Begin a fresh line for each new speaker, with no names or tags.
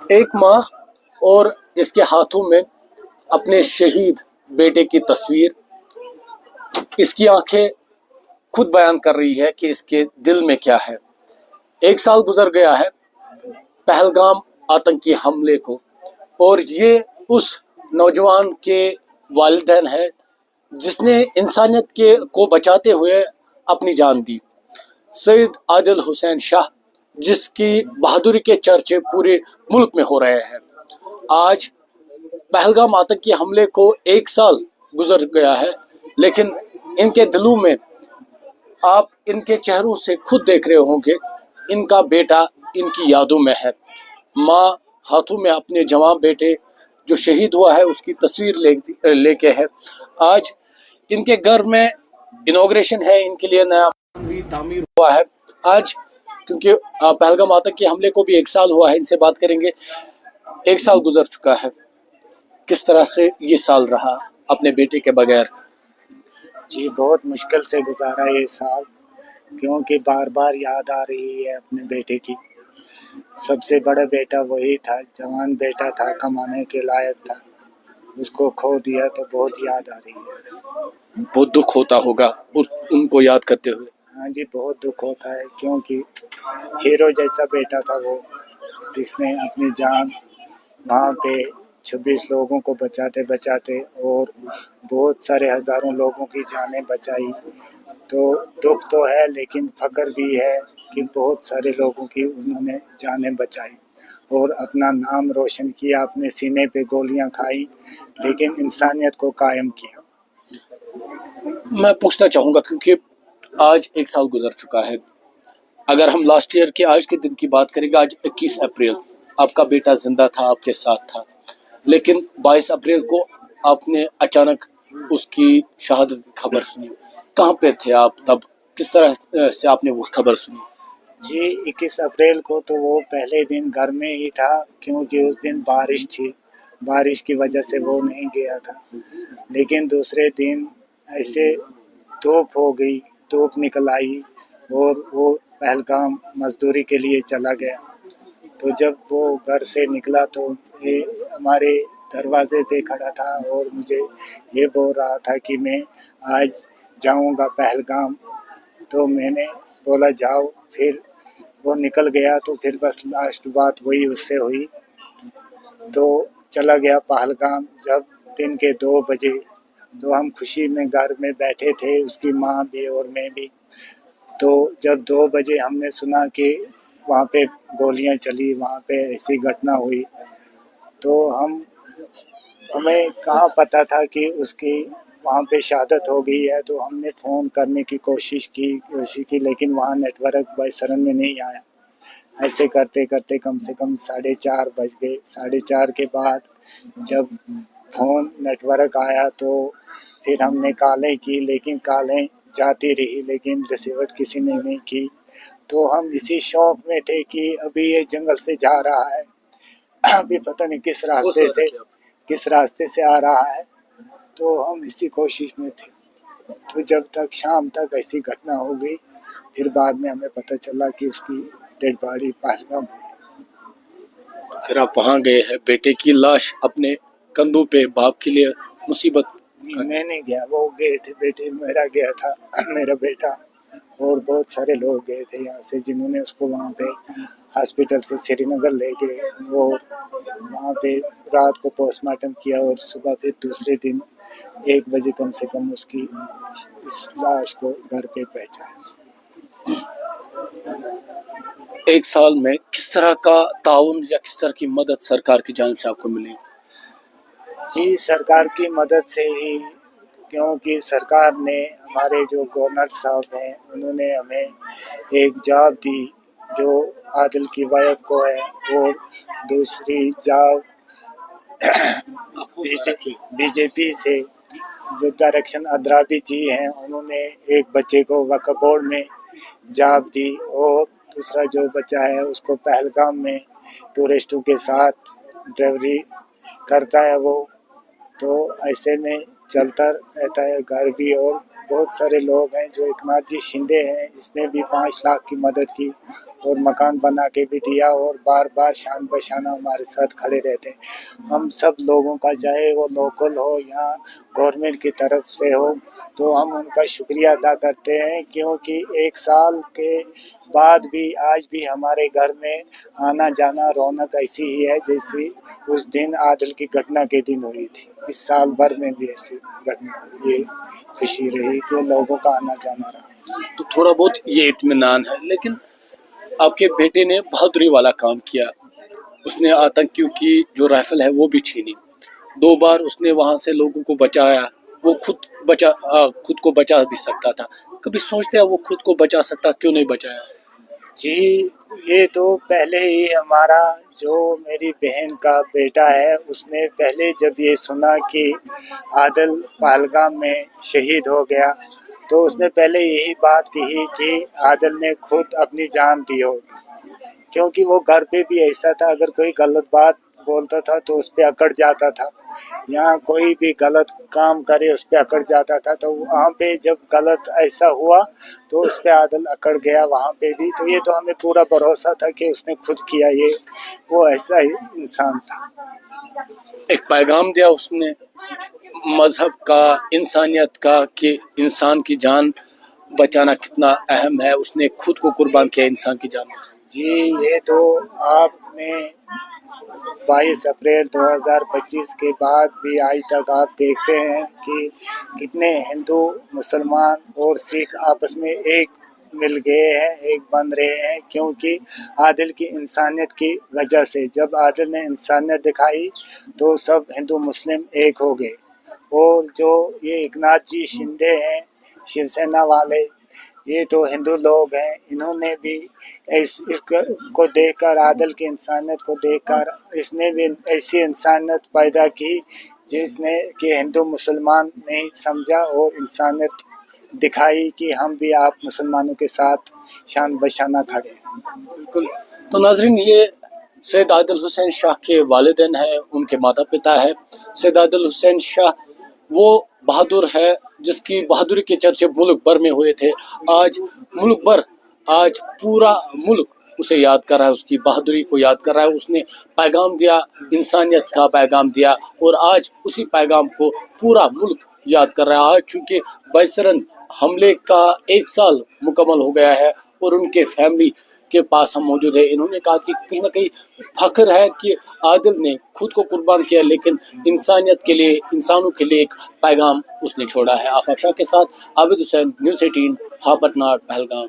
ایک ماں اور اس کے ہاتھوں میں اپنے شہید بیٹے کی تصویر، اس کی آنکھیں خود بیان کر رہی ہے کہ اس کے دل میں کیا ہے۔ 1 سال گزر گیا ہے پہلگام آتنکی حملے کو، اور یہ اس نوجوان کے والدین ہے جس نے انسانیت کو بچاتے ہوئے اپنی جان دی، سید عادل حسین شاہ، جس کی بہادری کے چرچے پورے ملک میں ہو رہے ہیں۔ آج پہلگام آتنکی حملے کو 1 سال گزر گیا ہے، لیکن ان کے دلوں میں، آپ ان کے چہروں سے خود دیکھ رہے ہوں گے، ان کا بیٹا ان کی یادوں میں ہے۔ ماں ہاتھوں میں اپنے جوان بیٹے جو شہید ہوا ہے اس کی تصویر لے کے ہے۔ آج ان کے گھر میں انوگریشن ہے، ان کے لیے نیا بھی تعمیر ہوا ہے۔ آج کیونکہ پہلگام آتنکی حملے کو بھی 1 سال ہوا ہے، ان سے بات کریں گے۔ 1 سال گزر چکا ہے، کس طرح سے یہ سال رہا اپنے بیٹے کے بغیر؟
جی بہت مشکل سے گزارا یہ سال، کیونکہ بار بار یاد آ رہی ہے اپنے بیٹے کی۔ سب سے بڑا بیٹا وہی تھا، جوان بیٹا تھا، کمانے کے لائق تھا، اس کو کھو دیا تو بہت یاد آ رہی ہے۔
بہت دکھ ہوتا ہوگا ان کو یاد کرتے ہوئے؟
ہاں جی بہت دکھ ہوتا ہے، کیونکہ ہیرو جیسا بیٹا تھا وہ، جس نے اپنی جان وہاں پہ 26 لوگوں کو بچاتے بچاتے اور بہت سارے ہزاروں لوگوں کی جانیں بچائی۔ تو دکھ تو ہے، لیکن فخر بھی ہے کہ بہت سارے لوگوں کی انہوں نے جانیں بچائی اور اپنا نام روشن کیا، اپنے سینے پہ گولیاں کھائی لیکن انسانیت کو قائم کیا۔
میں پوچھنا چاہوں گا، کیونکہ آج 1 سال گزر چکا ہے، اگر ہم لاسٹ ایئر کے آج کے دن کی بات کریں گے، آج 21 اپریل، آپ کا بیٹا زندہ تھا، آپ کے ساتھ تھا، لیکن 22 اپریل کو آپ نے اچانک اس کی شہادت کی خبر سنی۔ کہاں پہ تھے آپ تب؟ کس طرح سے آپ نے وہ خبر سنی؟
جی 21 اپریل کو تو وہ پہلے دن گھر میں ہی تھا، کیونکہ اس دن بارش تھی، بارش کی وجہ سے وہ نہیں گیا تھا۔ لیکن دوسرے دن ایسے دھوپ ہو گئی، دھوپ نکل آئی اور وہ پہلگام مزدوری کے لیے چلا گیا۔ تو جب وہ گھر سے نکلا تو ہمارے دروازے پہ کھڑا تھا اور مجھے یہ بول رہا تھا کہ میں آج جاؤں گا پہلگام۔ تو میں نے بولا جاؤ، پھر وہ نکل گیا، تو پھر بس لاسٹ بات وہی اس سے ہوئی، تو چلا گیا پہلگام۔ جب دن کے 2 بجے تو ہم خوشی میں گھر میں بیٹھے تھے، اس کی ماں بھی اور میں بھی۔ تو جب 2 بجے ہم نے سنا کہ وہاں پہ گولیاں چلی، وہاں پہ ایسی گھٹنا ہوئی، تو ہمیں کہاں پتہ تھا کہ اس کی وہاں پہ شہادت ہو گئی ہے۔ تو ہم نے فون کرنے کی کوشش کی لیکن وہاں نیٹ ورک بائیسرن میں نہیں آیا۔ ایسے کرتے کرتے کم سے کم 4:30 بج گئے۔ 4:30 کے بعد جب فون نیٹ ورک آیا تو پھر ہم نے کالیں کی، لیکن کالیں جاتی رہی، لیکن ریسیور کسی نے نہیں کی۔ تو ہم اسی شوق میں تھے کہ ابھی یہ جنگل سے جا رہا ہے، ابھی پتہ نہیں کس راستے سے آ رہا ہے، تو ہم اسی کوشش میں تھے۔ تو جب تک شام تک ایسی گھٹنا ہو گئی، پھر بعد میں ہمیں پتہ چلا کہ اس کی ڈیڈ باڈی پہلگام ہوئی۔
پھر آپ وہاں گئے ہیں، بیٹے کی لاش اپنے کندھوں پہ، باپ کے لیے مصیبت؟
میں نہیں گیا، وہ گئے تھے، بیٹے میرا گیا تھا، میرا بیٹا اور بہت سارے لوگ گئے تھے یہاں سے، جنہوں نے اس کو وہاں پہ ہاسپٹل سے سری نگر لے گئے، اور وہاں پہ رات کو پوسٹ مارٹم کیا اور صبح پھر دوسرے دن 1 بجے کم سے کم اس کی اس لاش کو گھر پہ پہنچایا۔
1 سال میں کس طرح کا تعاون یا کس طرح کی مدد سرکار کی جانب سے آپ کو ملی؟
جی سرکار کی مدد سے ہی، کیونکہ سرکار نے ہمارے جو گورنر صاحب ہیں انہوں نے ہمیں ایک جاب دی جو عادل کی وائف کو ہے، اور دوسری جاب بی جے پی سے جو ڈائریکشن ادرابی جی ہیں، انہوں نے ایک بچے کو وقف بورڈ میں جاب دی، اور دوسرا جو بچہ ہے اس کو پہلگام میں ٹورسٹوں کے ساتھ ڈرائیوری کرتا ہے وہ۔ تو ایسے میں چلتا رہتا ہے گھر بھی، اور بہت سارے لوگ ہیں، جو ایکناتھ جی شندے ہیں، اس نے بھی 5 لاکھ کی مدد کی، اور مکان بنا کے بھی دیا اور بار بار شان بشانہ ہمارے ساتھ کھڑے رہتے ہیں۔ ہم سب لوگوں کا چاہے وہ لوکل ہو یا گورنمنٹ کی طرف سے ہو تو ہم ان کا شکریہ ادا کرتے ہیں، کیونکہ 1 سال کے بعد بھی آج بھی ہمارے گھر میں آنا جانا رونق ایسی ہی ہے جیسی اس دن عادل کی گھٹنا کے دن ہوئی تھی۔ اس سال بھر میں بھی ایسی گھٹنا یہ خوشی رہی کہ لوگوں کا آنا جانا رہا۔
تو تھوڑا بہت یہ اطمینان ہے، لیکن آپ کے بیٹے نے بہادری والا کام کیا، اس نے آتنکیوں کی جو رائفل ہے وہ بھی چھینی، 2 بار اس نے وہاں سے لوگوں کو بچایا، وہ خود کو بچا بھی سکتا تھا، کبھی سوچتے ہیں وہ خود کو بچا سکتا، کیوں نہیں بچایا؟
جی یہ تو پہلے ہی ہمارا جو میری بہن کا بیٹا ہے اس نے پہلے جب یہ سنا کہ عادل پہلگام میں شہید ہو گیا تو اس نے پہلے یہی بات کہی کہ عادل نے خود اپنی جان دی ہو، کیونکہ وہ گھر پہ بھی ایسا تھا، اگر کوئی غلط بات بولتا تھا تو اس پہ اکڑ جاتا تھا، یہاں کوئی بھی غلط کام کرے اس پہ اکڑ جاتا تھا، تو وہاں پہ جب غلط ایسا ہوا تو اس پہ عادل اکڑ گیا وہاں پہ بھی، تو یہ تو ہمیں پورا بھروسہ تھا کہ اس نے خود کیا، یہ وہ ایسا ہی انسان تھا۔
ایک پیغام دیا اس نے مذہب کا، انسانیت کا، کہ انسان کی جان بچانا کتنا اہم ہے، اس نے خود کو قربان کیا انسان کی جان بچانے۔
جی یہ تو آپ نے 22 اپریل 2025 کے بعد بھی آج تک آپ دیکھتے ہیں کہ کتنے ہندو مسلمان اور سکھ آپس میں ایک مل گئے ہیں، ایک بن رہے ہیں، کیونکہ عادل کی انسانیت کی وجہ سے جب عادل نے انسانیت دکھائی تو سب ہندو مسلم ایک ہو گئے۔ اور جو یہ ایکناتھ جی شندے ہیں شیو سینا والے، یہ تو ہندو لوگ ہیں، انہوں نے بھی اس کو دیکھ کر، عادل کی انسانیت کو دیکھ کر اس نے بھی ایسی انسانیت پیدا کی جس نے کہ ہندو مسلمان نہیں سمجھا اور انسانیت دکھائی کہ ہم بھی آپ مسلمانوں کے ساتھ شان بشانہ کھڑے ہیں۔
بالکل۔ تو ناظرین، یہ سید عادل حسین شاہ کے والدین ہیں، ان کے ماتا پتا ہے۔ سید عادل حسین شاہ وہ بہادر ہے جس کی بہادری کے چرچے ملک بھر میں ہوئے تھے، آج پورا ملک اسے یاد کر رہا ہے، اس کی بہادری کو یاد کر رہا ہے۔ اس نے پیغام دیا، انسانیت کا پیغام دیا، اور آج اسی پیغام کو پورا ملک یاد کر رہا ہے۔ آج چونکہ بائسرن حملے کا 1 سال مکمل ہو گیا ہے اور ان کے فیملی کے پاس ہم موجود ہیں، انہوں نے کہا کہ کہیں نہ کہیں فخر ہے کہ عادل نے خود کو قربان کیا، لیکن انسانیت کے لیے، انسانوں کے لیے ایک پیغام اس نے چھوڑا ہے۔ آفاق شاہ کے ساتھ عابد حسین، نیوز 18، ہاپٹ ناٹ، پہلگام۔